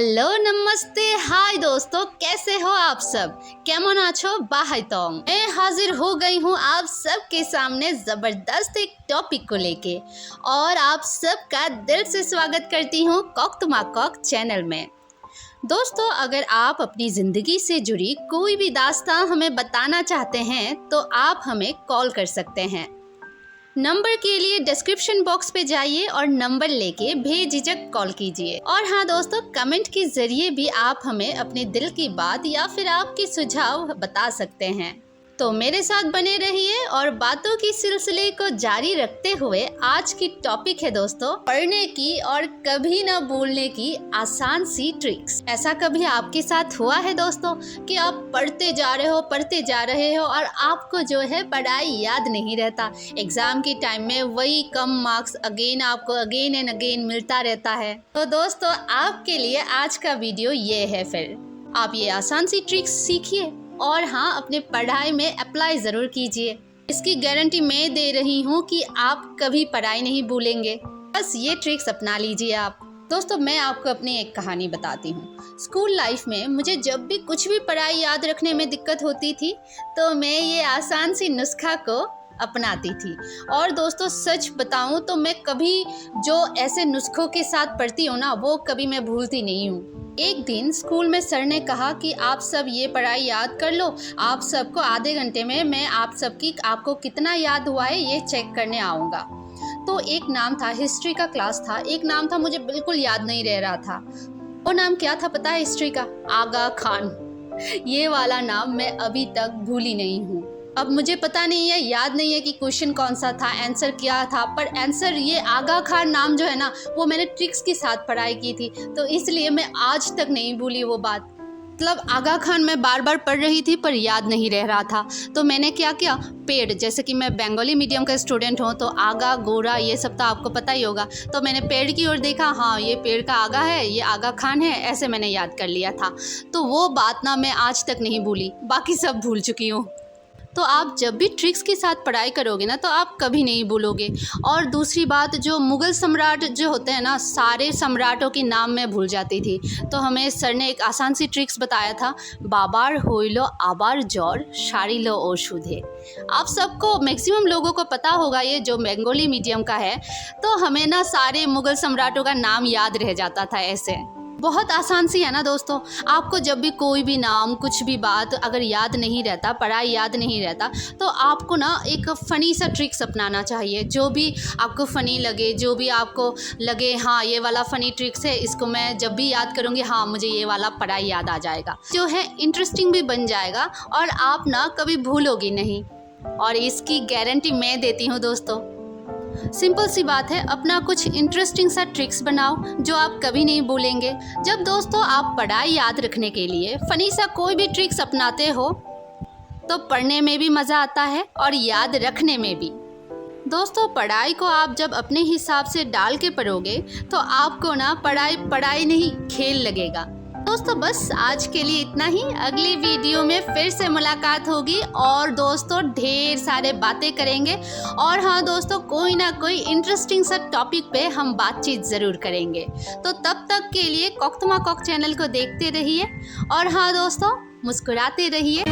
Hello नमस्ते हाय दोस्तों, कैसे हो आप सब? केमन आछो बाहाई तोंग। मैं हाजिर हो गई हूँ आप सबके सामने ज़बरदस्त एक टॉपिक को लेके और आप सबका दिल से स्वागत करती हूँ कॉक तुमा कॉक चैनल में। दोस्तों, अगर आप अपनी ज़िंदगी से जुड़ी कोई भी दास्तां हमें बताना चाहते हैं तो आप हमें कॉल कर सकते हैं। नंबर के लिए डिस्क्रिप्शन बॉक्स पे जाइए और नंबर लेके बेझिझक कॉल कीजिए। और हाँ दोस्तों, कमेंट के जरिए भी आप हमें अपने दिल की बात या फिर आपके सुझाव बता सकते हैं। तो मेरे साथ बने रहिए और बातों की सिलसिले को जारी रखते हुए आज की टॉपिक है दोस्तों, पढ़ने की और कभी ना भूलने की आसान सी ट्रिक्स। ऐसा कभी आपके साथ हुआ है दोस्तों कि आप पढ़ते जा रहे हो और आपको जो है पढ़ाई याद नहीं रहता। एग्जाम के टाइम में वही कम मार्क्स आपको अगेन एंड अगेन मिलता रहता है। तो दोस्तों, आपके लिए आज का वीडियो ये है। फिर आप ये आसान सी ट्रिक्स सीखिए और हाँ, अपने पढ़ाई में अप्लाई ज़रूर कीजिए। इसकी गारंटी मैं दे रही हूँ कि आप कभी पढ़ाई नहीं भूलेंगे। बस ये ट्रिक्स अपना लीजिए आप। दोस्तों, मैं आपको अपनी एक कहानी बताती हूँ। स्कूल लाइफ में मुझे जब भी कुछ भी पढ़ाई याद रखने में दिक्कत होती थी तो मैं ये आसान सी नुस्खा को अपनाती थी। और दोस्तों, सच बताऊँ तो मैं कभी जो ऐसे नुस्खों के साथ पढ़ती हूँ ना, वो कभी मैं भूलती नहीं हूँ। एक दिन स्कूल में सर ने कहा कि आप सब ये पढ़ाई याद कर लो, आप सबको आधे घंटे में मैं आपको कितना याद हुआ है ये चेक करने आऊँगा। तो एक नाम था, हिस्ट्री का क्लास था, एक नाम था मुझे बिल्कुल याद नहीं रह रहा था। वो नाम क्या था पता है? हिस्ट्री का आगा खान। ये वाला नाम मैं अभी तक भूली नहीं हूँ। अब मुझे पता नहीं है, याद नहीं है कि क्वेश्चन कौन सा था, आंसर क्या था, पर आंसर ये आगा खान नाम जो है ना, वो मैंने ट्रिक्स के साथ पढ़ाई की थी, तो इसलिए मैं आज तक नहीं भूली वो बात। मतलब आगा खान मैं बार बार पढ़ रही थी पर याद नहीं रह रहा था। तो मैंने क्या किया, पेड़, जैसे कि मैं बंगाली मीडियम का स्टूडेंट हूँ तो आगा गोरा ये सब तो आपको पता ही होगा। तो मैंने पेड़ की ओर देखा, हाँ ये पेड़ का आगा है, ये आगा खान है, ऐसे मैंने याद कर लिया था। तो वो बात ना मैं आज तक नहीं भूली, बाकी सब भूल चुकी हूँ। तो आप जब भी ट्रिक्स के साथ पढ़ाई करोगे ना तो आप कभी नहीं भूलोगे। और दूसरी बात, जो मुग़ल सम्राट जो होते हैं ना, सारे सम्राटों के नाम मैं भूल जाती थी। तो हमें सर ने एक आसान सी ट्रिक्स बताया था, बाबार होइलो आबार जौर शारिलो ओषुधे। आप सबको, मैक्सिमम लोगों को पता होगा ये, जो बंगाली मीडियम का है। तो हमें ना सारे मुग़ल सम्राटों का नाम याद रह जाता था। ऐसे बहुत आसान सी है ना दोस्तों। आपको जब भी कोई भी नाम, कुछ भी बात अगर याद नहीं रहता, पढ़ाई याद नहीं रहता, तो आपको ना एक फ़नी सा ट्रिक्स अपनाना चाहिए। जो भी आपको फ़नी लगे, जो भी आपको लगे हाँ ये वाला फ़नी ट्रिक्स है, इसको मैं जब भी याद करूँगी हाँ मुझे ये वाला पढ़ाई याद आ जाएगा, जो है इंटरेस्टिंग भी बन जाएगा और आप ना कभी भूलोगी नहीं। और इसकी गारंटी मैं देती हूँ दोस्तों। सिंपल सी बात है, अपना कुछ इंटरेस्टिंग सा ट्रिक्स बनाओ जो आप कभी नहीं भूलेंगे। जब दोस्तों आप पढ़ाई याद रखने के लिए फनी सा कोई भी ट्रिक्स अपनाते हो तो पढ़ने में भी मज़ा आता है और याद रखने में भी। दोस्तों, पढ़ाई को आप जब अपने हिसाब से डाल के पढ़ोगे तो आपको ना पढ़ाई नहीं खेल लगेगा। दोस्तों, बस आज के लिए इतना ही। अगली वीडियो में फिर से मुलाकात होगी और दोस्तों ढेर सारे बातें करेंगे। और हाँ दोस्तों, कोई ना कोई इंटरेस्टिंग सा टॉपिक पे हम बातचीत ज़रूर करेंगे। तो तब तक के लिए कॉक तुमा कॉक चैनल को देखते रहिए और हाँ दोस्तों, मुस्कुराते रहिए।